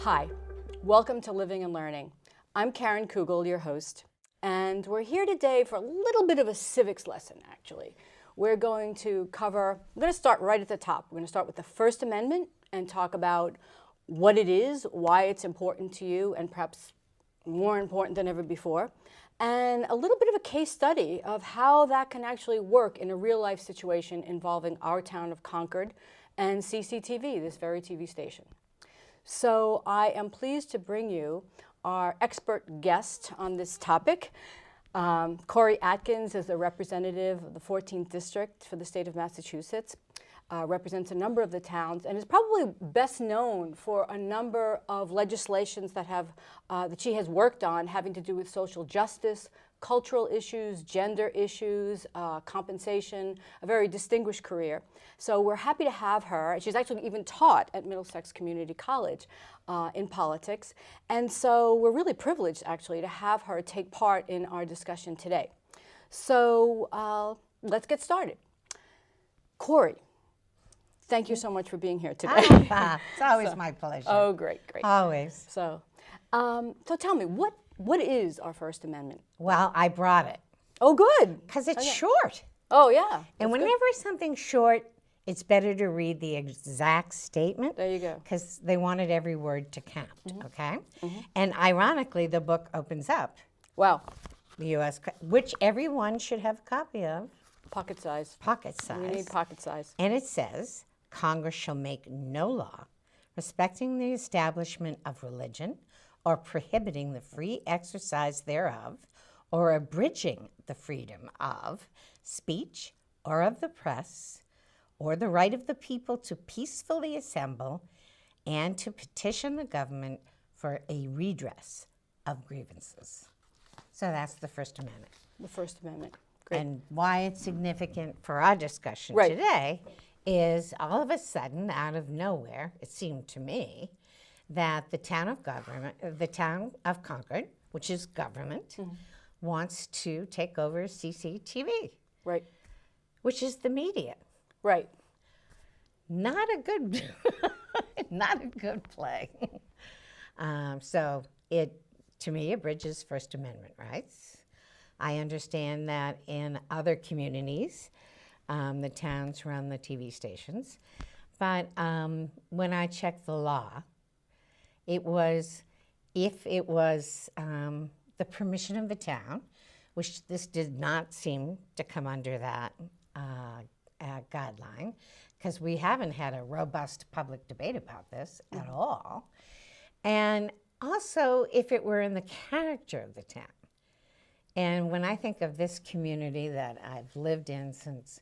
Hi, welcome to Living and Learning. I'm Karen Kugel, your host, and we're here today for a little bit of a civics lesson, actually. We're going to start right at the top. We're going to start with the First Amendment and talk about what it is, why it's important to you, and perhaps more important than ever before, and a little bit of a case study of how that can actually work in a real-life situation involving our town of Concord and CCTV, this very TV station. So I am pleased to bring you our expert guest on this topic. Cory Atkins is the representative of the 14th District for the state of Massachusetts, represents a number of the towns, and is probably best known for a number of legislations that she has worked on having to do with social justice, cultural issues, gender issues, compensation, a very distinguished career. So we're happy to have her. She's actually even taught at Middlesex Community College in politics. And so we're really privileged, actually, to have her take part in our discussion today. So let's get started. Cory, thank you so much for being here today. It's always my pleasure. Oh, great. Always. So tell me, what is our First Amendment? Well, I brought it. Oh, good. Because it's short. Oh, yeah. And whenever something's short, it's better to read the exact statement. There you go. Because they wanted every word to count, okay? And ironically, the book opens up. Wow. The U.S., which everyone should have a copy of. Pocket size. Pocket size. We need pocket size. And it says, Congress shall make no law respecting the establishment of religion or prohibiting the free exercise thereof or abridging the freedom of speech or of the press or the right of the people to peacefully assemble and to petition the government for a redress of grievances. So that's the First Amendment. The First Amendment. Great. And why it's significant for our discussion today is all of a sudden, out of nowhere, it seemed to me, that the town of Concord, which is government, wants to take over CCTV. Right. Which is the media. Right. Not a good, not a good play. So it, to me, abridges First Amendment rights. I understand that in other communities, the towns run the TV stations. But when I checked the law, it was, if it was the permission of the town, which this did not seem to come under that guideline, because we haven't had a robust public debate about this at all. And also, if it were in the character of the town. And when I think of this community that I've lived in since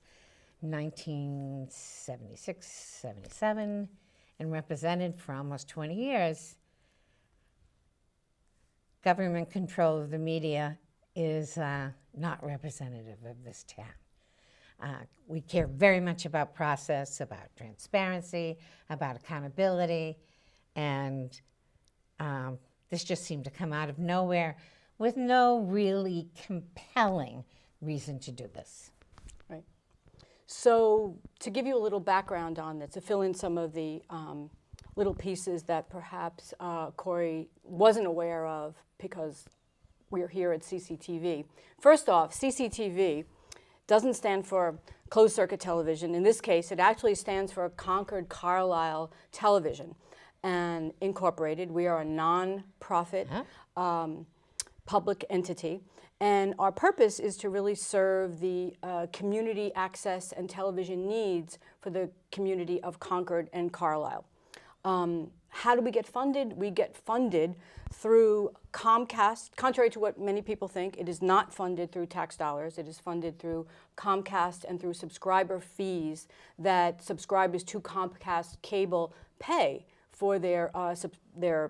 1976, 77, and represented for almost 20 years, government control of the media is not representative of this town. We care very much about process, about transparency, about accountability, and this just seemed to come out of nowhere with no really compelling reason to do this. Right. So to give you a little background on this, to fill in some of the little pieces that perhaps Cory wasn't aware of because we're here at CCTV. First off, CCTV doesn't stand for closed circuit television. In this case, it actually stands for Concord Carlisle Television and Incorporated. We are a non-profit public entity, and our purpose is to really serve the community access and television needs for the community of Concord and Carlisle. How do we get funded? We get funded through Comcast. Contrary to what many people think, it is not funded through tax dollars. It is funded through Comcast and through subscriber fees that subscribers to Comcast cable pay for their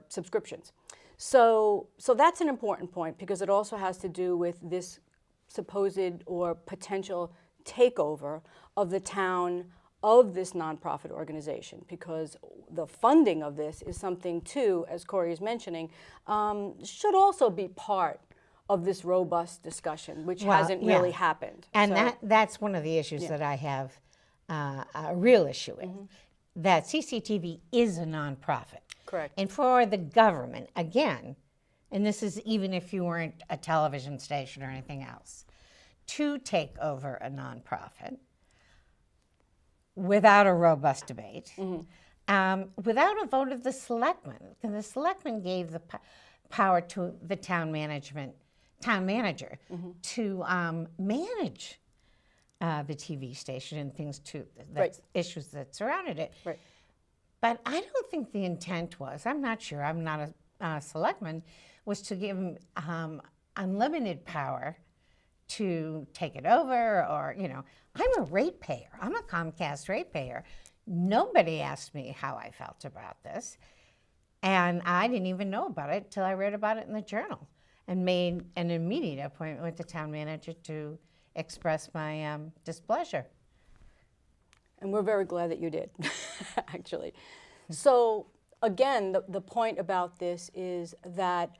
subscriptions. So that's an important point because it also has to do with this supposed or potential takeover of the town of this nonprofit organization, because the funding of this is something too, as Cory is mentioning, should also be part of this robust discussion, which hasn't really happened. And so that's one of the issues that I have a real issue with, that CCTV is a nonprofit. Correct. And for the government, again, and this is even if you weren't a television station or anything else, to take over a nonprofit without a robust debate, without a vote of the selectmen, and the selectmen gave the power to the town manager to manage the TV station and things too, issues that surrounded it. Right. But I don't think the intent was, I'm not sure, I'm not a selectman, was to give them unlimited power to take it over, or, you know, I'm a ratepayer. I'm a Comcast ratepayer. Nobody asked me how I felt about this. And I didn't even know about it till I read about it in the Journal and made an immediate appointment with the town manager to express my displeasure. And we're very glad that you did, actually. So again, the point about this is that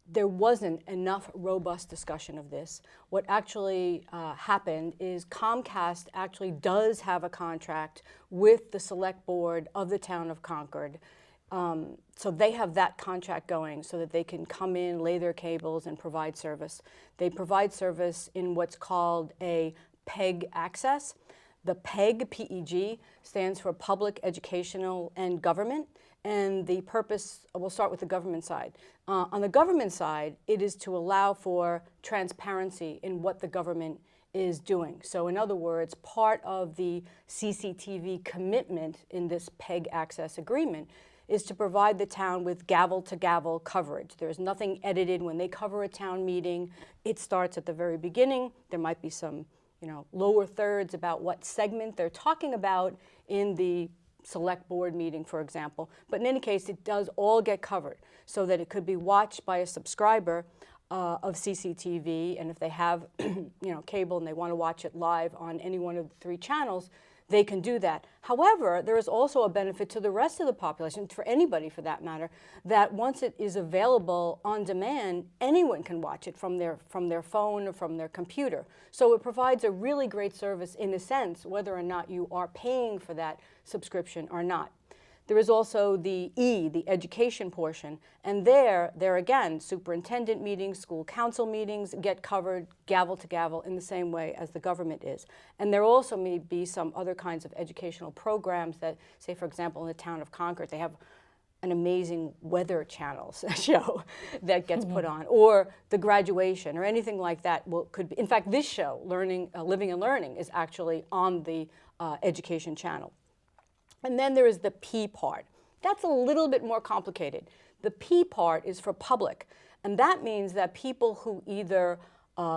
there wasn't enough robust discussion of this. What actually happened is Comcast actually does have a contract with the select board of the town of Concord. So they have that contract going so that they can come in, lay their cables, and provide service. They provide service in what's called a PEG access. The PEG, P-E-G, stands for Public, Educational, and Government. And the purpose, we'll start with the government side. On the government side, it is to allow for transparency in what the government is doing. So in other words, part of the CCTV commitment in this PEG access agreement is to provide the town with gavel-to-gavel coverage. There's nothing edited when they cover a town meeting. It starts at the very beginning. There might be some, you know, lower thirds about what segment they're talking about in the select board meeting, for example. But in any case, it does all get covered so that it could be watched by a subscriber of CCTV, and if they have cable and they want to watch it live on any one of the 3 channels, they can do that. However, there is also a benefit to the rest of the population, for anybody for that matter, that once it is available on demand, anyone can watch it from their phone or from their computer. So it provides a really great service in a sense, whether or not you are paying for that subscription or not. There is also the E, the education portion, and there again, superintendent meetings, school council meetings get covered gavel to gavel in the same way as the government is. And there also may be some other kinds of educational programs that, say for example, in the town of Concord, they have an amazing weather channels show that gets put on, or the graduation, or anything like that. Could be. In fact, this show, Living and Learning, is actually on the education channel. And then there is the P part. That's a little bit more complicated. The P part is for public, and that means that people who either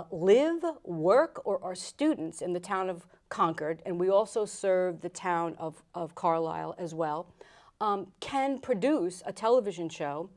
live, work, or are students in the town of Concord, and we also serve the town of Carlisle as well, can produce a television show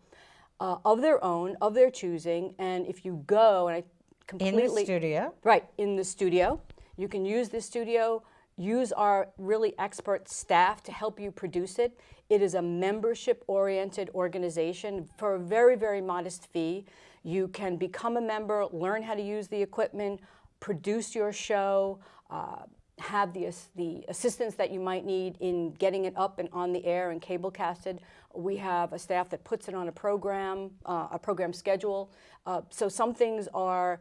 of their own, of their choosing, and if you go, and I completely— In the studio. Right, in the studio. You can use the studio, use our really expert staff to help you produce it. It is a membership-oriented organization for a very, very modest fee. You can become a member, learn how to use the equipment, produce your show, have the assistance that you might need in getting it up and on the air and cable casted. We have a staff that puts it on a program schedule. So some things are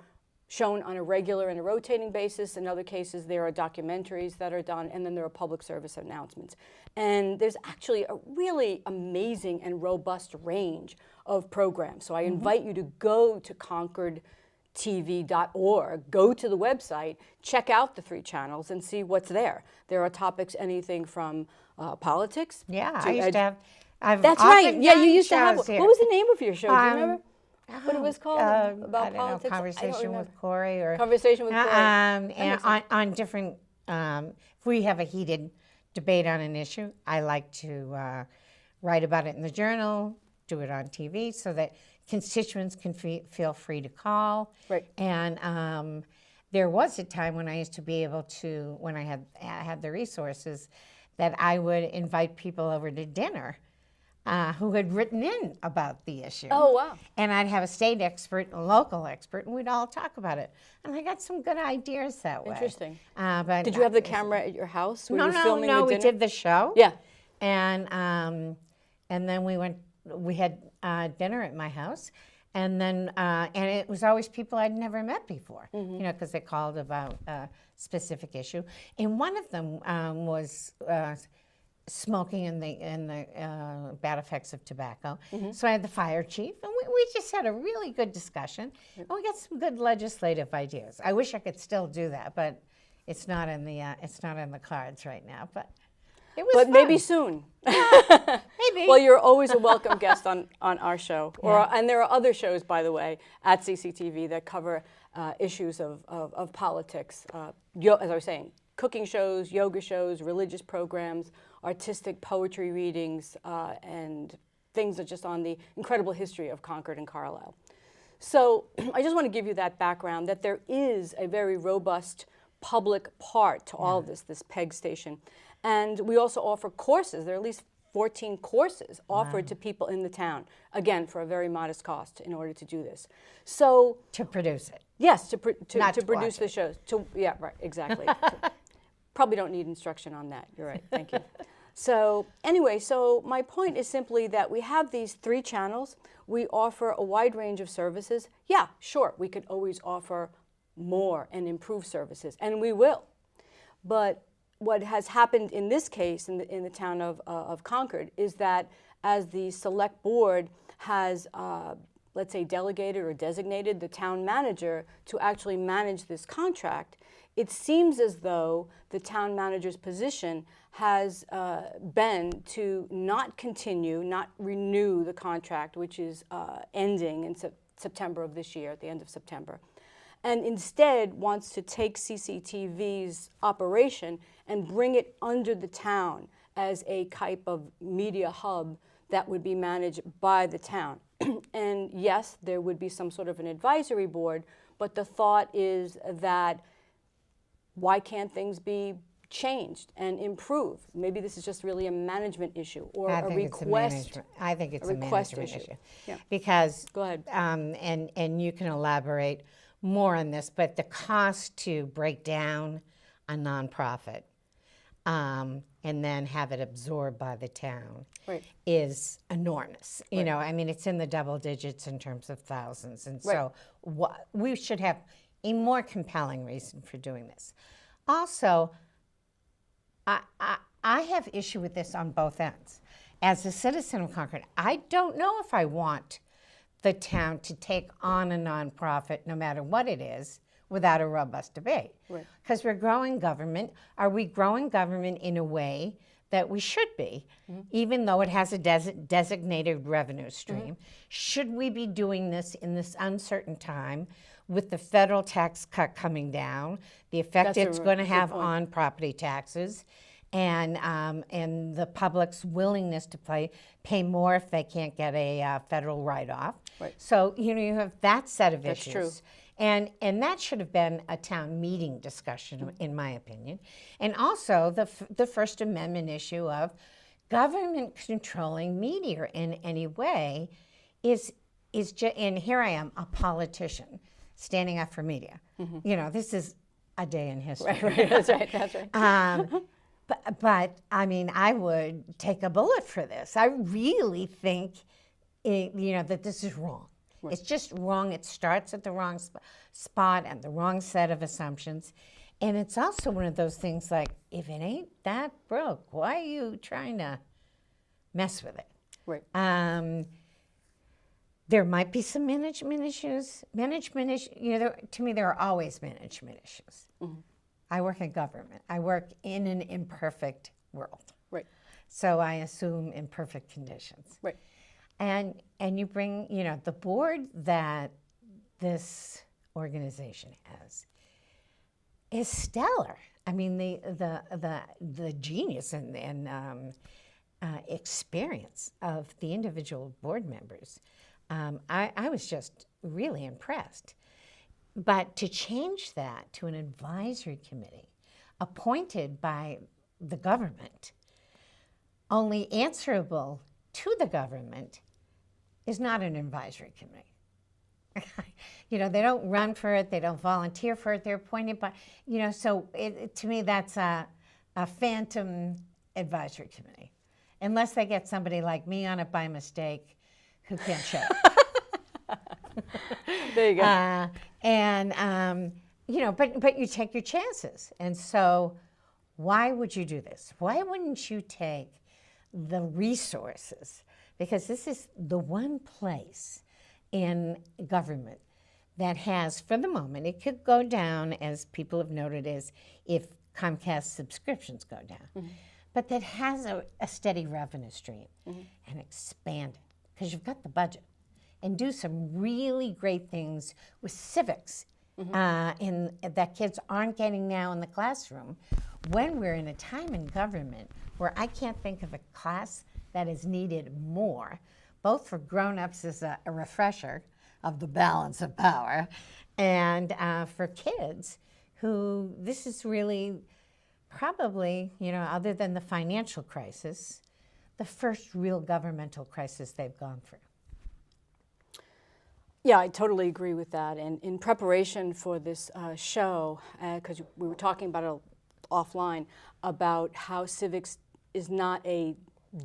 shown on a regular and a rotating basis. In other cases, there are documentaries that are done, and then there are public service announcements. And there's actually a really amazing and robust range of programs. So I invite you to go to concordtv.org, go to the website, check out the 3 channels and see what's there. There are topics anything from politics. Yeah, I used to have. That's right. Yeah, you used to have. Here. What was the name of your show? Do you remember? What it was called? About I don't politics? know, Conversation with Cory, or Conversation with Cory. and on different. If we have a heated debate on an issue, I like to write about it in the Journal, do it on TV, so that constituents can feel free to call. Right. And there was a time when I used to be able to, when I had the resources, that I would invite people over to dinner who had written in about the issue. Oh, wow. And I'd have a state expert, a local expert, and we'd all talk about it. And I got some good ideas that way. Interesting. But Did you have the camera at your house when you were filming the No, dinner? we did the show. Yeah. And and then we had dinner at my house, and then and it was always people I'd never met before, you know, because they called about a specific issue, and one of them was smoking and the bad effects of tobacco. So I had the fire chief, and we just had a really good discussion, and we got some good legislative ideas. I wish I could still do that, but it's not in the cards right now. But it was fun. Maybe soon. Maybe. Well, you're always a welcome guest on our show. And there are other shows, by the way, at CCTV that cover issues of politics. As I was saying, cooking shows, yoga shows, religious programs, artistic poetry readings, and things that just on the incredible history of Concord and Carlisle. So I just want to give you that background, that there is a very robust public part to all of this PEG station. And we also offer courses. There are at least 14 courses offered to people in the town, again, for a very modest cost in order to do this. So to produce it. Yes, to Not to produce watch the it. shows. Yeah, right, exactly. Probably don't need instruction on that. You're right. Thank you. So anyway, so my point is simply that we have these 3 channels. We offer a wide range of services. Yeah, sure, we could always offer more and improve services, and we will. But what has happened in this case in the town of Concord is that as the select board has, let's say, delegated or designated the town manager to actually manage this contract, it seems as though the town manager's position has been to not continue, not renew the contract, which is ending in September of this year, at the end of September, and instead wants to take CCTV's operation and bring it under the town as a type of media hub that would be managed by the town. And yes, there would be some sort of an advisory board, but the thought is that why can't things be changed and improved? Maybe this is just really a management issue or a request. I think it's a management issue. Yeah. Because, Go ahead. And you can elaborate more on this, but the cost to break down a nonprofit and then have it absorbed by the town is enormous. You know, I mean, it's in the double digits in terms of thousands. And so we should have a more compelling reason for doing this. Also, I have issue with this on both ends. As a citizen of Concord, I don't know if I want the town to take on a nonprofit, no matter what it is, without a robust debate. Because we're growing government. Are we growing government in a way that we should be, even though it has a designated revenue stream? Should we be doing this in this uncertain time with the federal tax cut coming down, the effect it's going to have on property taxes, and the public's willingness to pay more if they can't get a federal write-off? So, you know, you have that set of issues. That's true. And that should have been a town meeting discussion, in my opinion. And also the First Amendment issue of government controlling media in any way is just, and here I am, a politician, standing up for media. You know, this is a day in history. That's right. But I mean, I would take a bullet for this. I really think, you know, that this is wrong. It's just wrong. It starts at the wrong spot and the wrong set of assumptions. And it's also one of those things like, if it ain't that broke, why are you trying to mess with it? There might be some management issues. You know, to me, there are always management issues. I work in government. I work in an imperfect world. So I assume imperfect conditions. And you bring, you know, the board that this organization has is stellar. I mean, the genius and experience of the individual board members. I was just really impressed. But to change that to an advisory committee appointed by the government, only answerable to the government, is not an advisory committee. You know, they don't run for it, they don't volunteer for it, they're appointed by, you know, so to me that's a phantom advisory committee. unless they get somebody like me on it by mistake who can't show. There you go. You know, but you take your chances. And so why would you do this? Why wouldn't you take the resources? Because this is the one place in government that has, for the moment, it could go down, as people have noted, as if Comcast subscriptions go down, but that has a steady revenue stream, and expand it, because you've got the budget, and do some really great things with civics that kids aren't getting now in the classroom, when we're in a time in government where I can't think of a class that is needed more, both for grown-ups as a refresher of the balance of power, and for kids who this is really probably, you know, other than the financial crisis, the first real governmental crisis they've gone through. Yeah, I totally agree with that. And in preparation for this show, because we were talking about it offline, about how civics is not a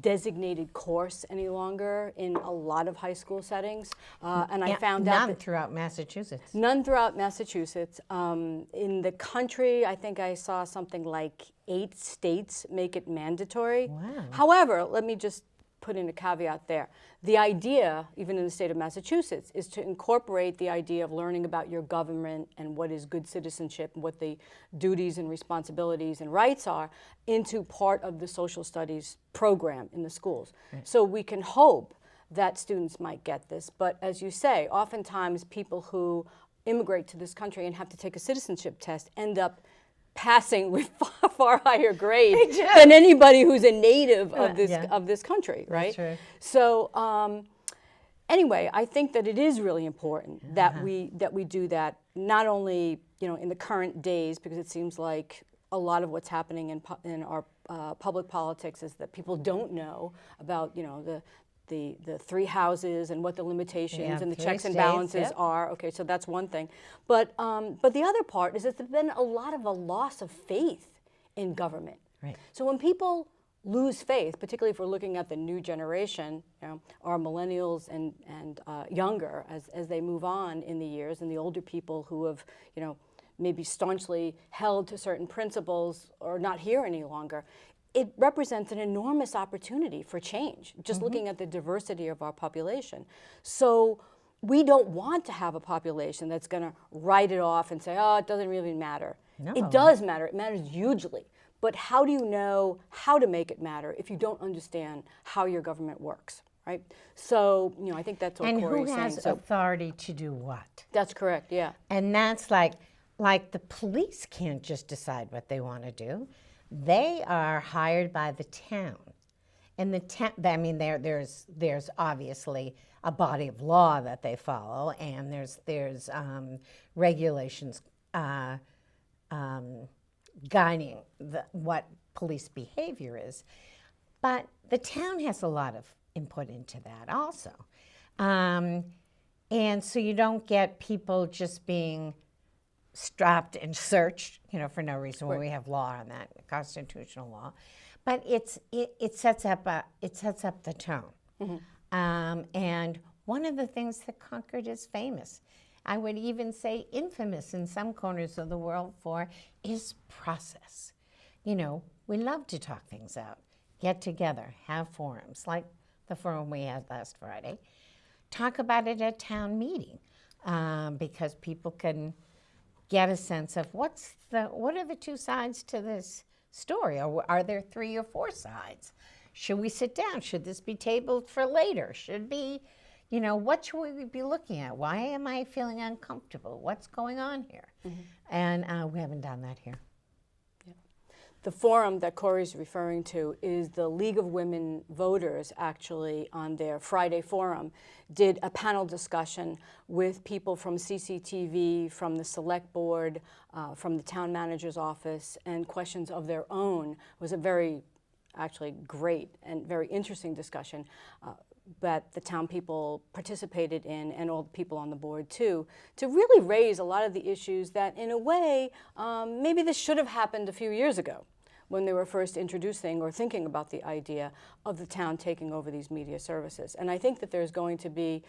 designated course any longer in a lot of high school settings. And I found out none throughout Massachusetts. None throughout Massachusetts. In the country, I think I saw something like 8 states make it mandatory. Wow. However, let me just put in a caveat there. The idea, even in the state of Massachusetts, is to incorporate the idea of learning about your government and what is good citizenship and what the duties and responsibilities and rights are into part of the social studies program in the schools. Right. So we can hope that students might get this, but as you say, oftentimes people who immigrate to this country and have to take a citizenship test end up passing with far higher grades than anybody who's a native of this country, right? That's true. So anyway, I think that it is really important that we do that, not only, you know, in the current days, because it seems like a lot of what's happening in our public politics is that people don't know about, you know, the 3 houses and what the limitations and the checks and balances are. Okay, so that's one thing. But the other part is that there's been a lot of a loss of faith in government. Right. So when people lose faith, particularly if we're looking at the new generation, you know, our millennials and younger, as they move on in the years, and the older people who have, you know, maybe staunchly held to certain principles or not here any longer, it represents an enormous opportunity for change, just looking at the diversity of our population. So we don't want to have a population that's going to write it off and say, oh, it doesn't really matter. No. It does matter. It matters hugely. But how do you know how to make it matter if you don't understand how your government works, right? So, you know, I think that's what Cory's saying. And who has authority to do what? That's correct, yeah. And that's like the police can't just decide what they want to do. They are hired by the town, and the town. I mean, there's obviously a body of law that they follow, and there's regulations guiding what police behavior is, but the town has a lot of input into that also, and so you don't get people just being stopped and searched, you know, for no reason. When we have law on that, constitutional law, but it sets up the tone. And one of the things that Concord is famous, I would even say infamous in some corners of the world for, is process. You know, we love to talk things out, get together, have forums like the forum we had last Friday, talk about it at town meeting, because people can get a sense of what are the 2 sides to this story, or are there 3 or 4 sides? Should we sit down? Should this be tabled for later? Should be, you know, what should we be looking at? Why am I feeling uncomfortable? What's going on here? And we haven't done that here. The forum that Cory's referring to is the League of Women Voters, actually, on their Friday forum, did a panel discussion with people from CCTV, from the select board, from the town manager's office, and questions of their own. It was a very, actually, great and very interesting discussion that the town people participated in, and all the people on the board too, to really raise a lot of the issues that, in a way, maybe this should have happened a few years ago, when they were first introducing or thinking about the idea of the town taking over these media services. And I think that there's going to be,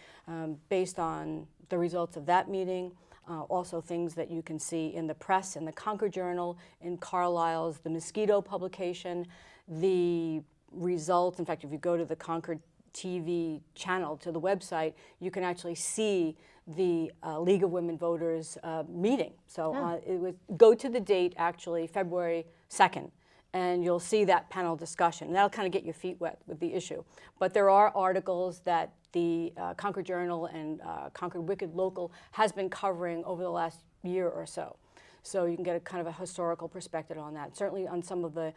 based on the results of that meeting, also things that you can see in the press, in the Concord Journal, in Carlisle's The Mosquito publication, the results. In fact, if you go to the Concord TV channel, to the website, you can actually see the League of Women Voters meeting. So it would go to the date, actually, February 2nd, and you'll see that panel discussion. And that'll kind of get your feet wet with the issue. But there are articles that the Concord Journal and Concord Wicked Local has been covering over the last year or so. So you can get a kind of a historical perspective on that, certainly on some of the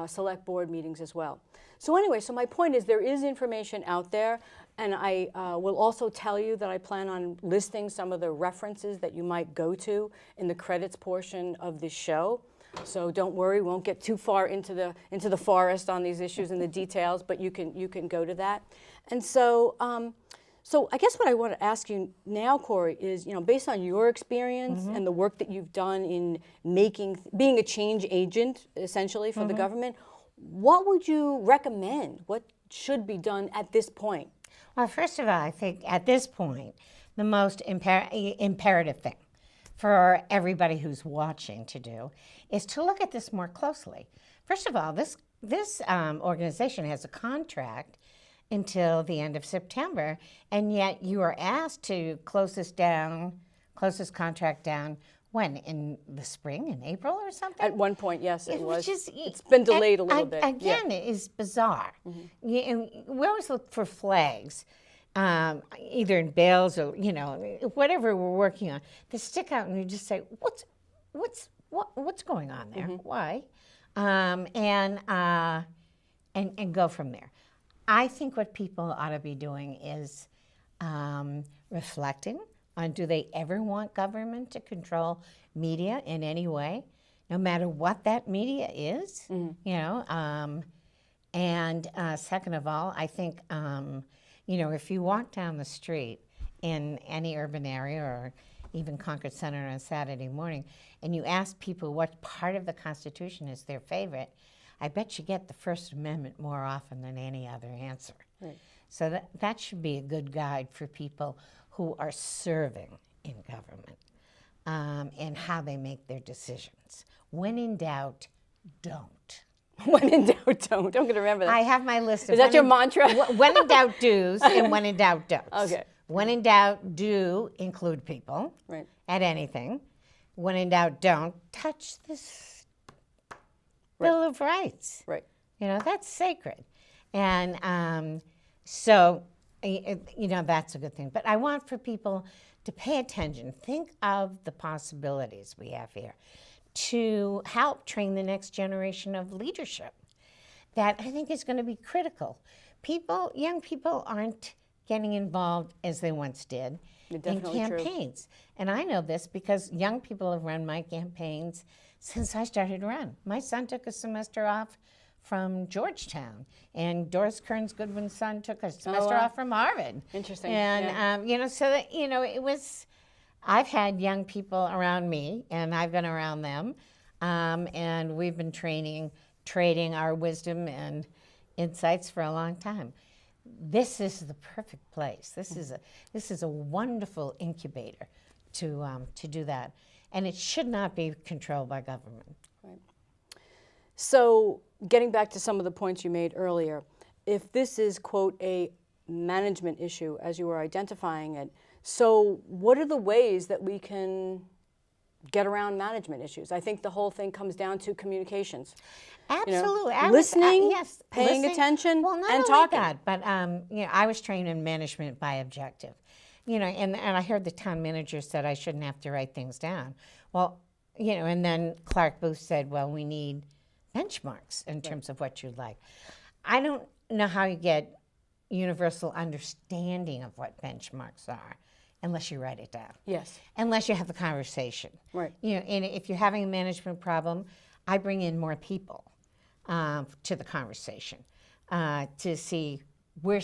select board meetings as well. So anyway, so my point is there is information out there, and I will also tell you that I plan on listing some of the references that you might go to in the credits portion of this show. So don't worry, we won't get too far into the forest on these issues and the details, but you can go to that. And so so I guess what I want to ask you now, Cory, is, based on your experience and the work that you've done in being a change agent, essentially, for the government, what would you recommend? What should be done at this point? Well, first of all, I think at this point, the most imperative thing for everybody who's watching to do is to look at this more closely. First of all, this organization has a contract until the end of September, and yet you are asked to close this contract down when? In the spring, in April or something? At one point, yes, it was. It's been delayed a little bit. Again, it is bizarre. We always look for flags, either in bills or, whatever we're working on, that stick out, and you just say, what's going on there? Why? And go from there. I think what people ought to be doing is reflecting on, do they ever want government to control media in any way, no matter what that media is? And second of all, I think, if you walk down the street in any urban area or even Concord Center on a Saturday morning, and you ask people what part of the Constitution is their favorite, I bet you get the First Amendment more often than any other answer. Right. So that should be a good guide for people who are serving in government, and how they make their decisions. When in doubt, don't. When in doubt, don't. I'm going to remember that. I have my list of... Is that your mantra? When in doubt, do's, and when in doubt, don'ts. Okay. When in doubt, do include people at anything. When in doubt, don't touch this Bill of Rights. Right. That's sacred. And so, that's a good thing. But I want for people to pay attention, think of the possibilities we have here to help train the next generation of leadership. That I think is going to be critical. Young people aren't getting involved as they once did in campaigns. True. And I know this because young people have run my campaigns since I started to run. My son took a semester off from Georgetown, and Doris Kearns Goodwin's son took a semester off from Harvard. Interesting. And so that, it was. I've had young people around me, and I've been around them, and we've been trading our wisdom and insights for a long time. This is the perfect place. This is a wonderful incubator to do that. And it should not be controlled by government. Right. So getting back to some of the points you made earlier, if this is, quote, a management issue, as you were identifying it, so what are the ways that we can get around management issues? I think the whole thing comes down to communications. Absolutely. Listening, yes, paying attention, well, not and only talking. That, but I was trained in management by objective. And I heard the town manager said I shouldn't have to write things down. Well, and then Clark Booth said, well, we need benchmarks in terms of what you'd like. I don't know how you get universal understanding of what benchmarks are unless you write it down. Yes. Unless you have the conversation. Right. And if you're having a management problem, I bring in more people to the conversation to see where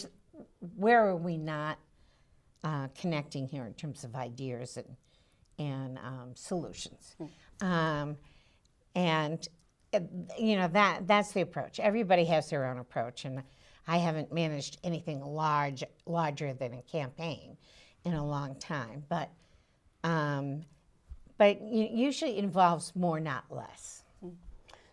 are we not connecting here in terms of ideas and solutions. And you know, that's the approach. Everybody has their own approach, and I haven't managed anything larger than a campaign in a long time. But usually it involves more, not less.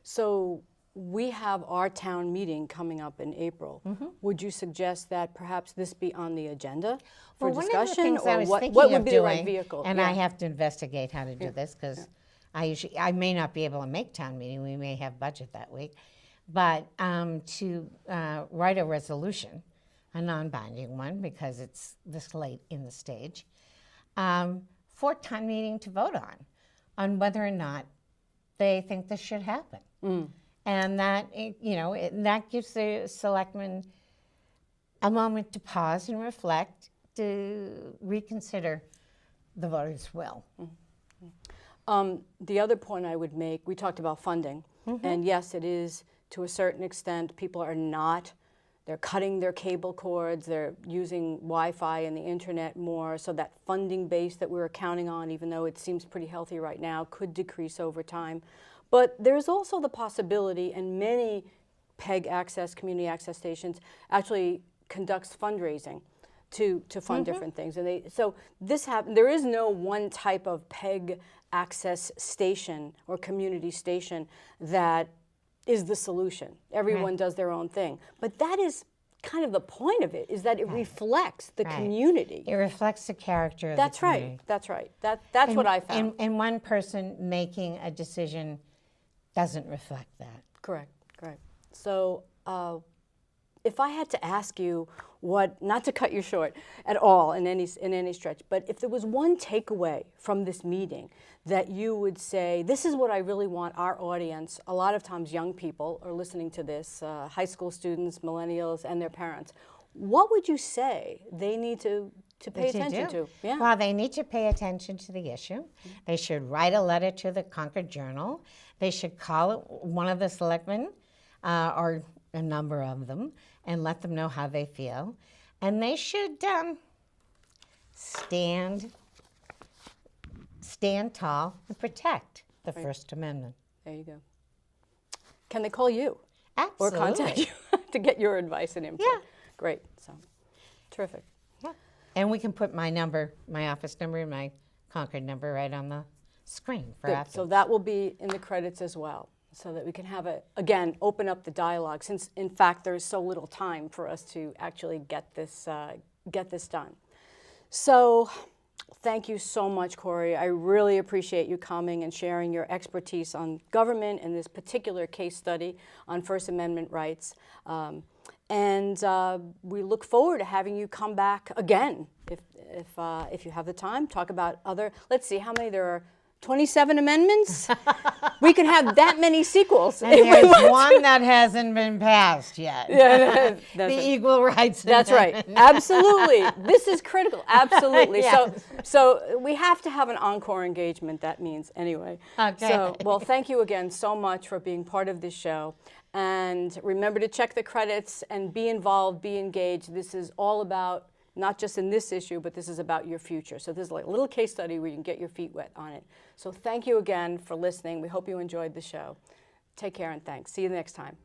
So we have our town meeting coming up in April. Would you suggest that perhaps this be on the agenda for Well, discussion, one of the things I or was what thinking would of be the right doing, vehicle? and Yeah. I have to investigate how to do this because I may not be able to make town meeting. We may have budget that week, but to write a resolution, a non-binding one because it's this late in the stage, for town meeting to vote on whether or not they think this should happen. And that, you know, that gives the selectmen a moment to pause and reflect, to reconsider the voters' will. The other point I would make, we talked about funding, and yes, it is to a certain extent, people are not, they're cutting their cable cords, they're using Wi-Fi and the internet more, so that funding base that we were counting on, even though it seems pretty healthy right now, could decrease over time. But there's also the possibility, and many PEG access, community access stations, actually conducts fundraising to fund different things. And so this there is no one type of PEG access station or community station that is the solution. Everyone does their own thing. But that is kind of the point of it, is that it reflects the community. It reflects the character of That's the community. right. That's right. That's what I found. And one person making a decision doesn't reflect that. Correct. So if I had to ask you what, not to cut you short at all in any stretch, but if there was one takeaway from this meeting that you would say, this is what I really want our audience, a lot of times young people are listening to this, high school students, millennials, and their parents, what would you say they need to pay attention to? Yeah. Well, they need to pay attention to the issue. They should write a letter to the Concord Journal. They should call one of the selectmen or a number of them and let them know how they feel. And they should stand tall and protect the First Amendment. There you go. Can they call you? Absolutely. Or contact you to get your advice and input? Yeah. Great. So, terrific. Yeah. And we can put my number, my office number, and my Concord number right on the screen for Good. after. So that will be in the credits as well, so that we can have again, open up the dialogue, since in fact there is so little time for us to actually get this done. So thank you so much, Cory. I really appreciate you coming and sharing your expertise on government and this particular case study on First Amendment rights. And we look forward to having you come back again if you have the time. Talk about other. Let's see how many there are. 27 amendments? We could have that many sequels. And there's one that hasn't been passed yet. Yeah, the Equal Rights That's right. Absolutely. This is critical. Absolutely. Yes. So we have to have an encore engagement, that means, anyway. Okay. So, well, thank you again so much for being part of this show. And remember to check the credits and be involved, be engaged. This is all about, not just in this issue, but this is about your future. So this is like a little case study where you can get your feet wet on it. So thank you again for listening. We hope you enjoyed the show. Take care and thanks. See you next time.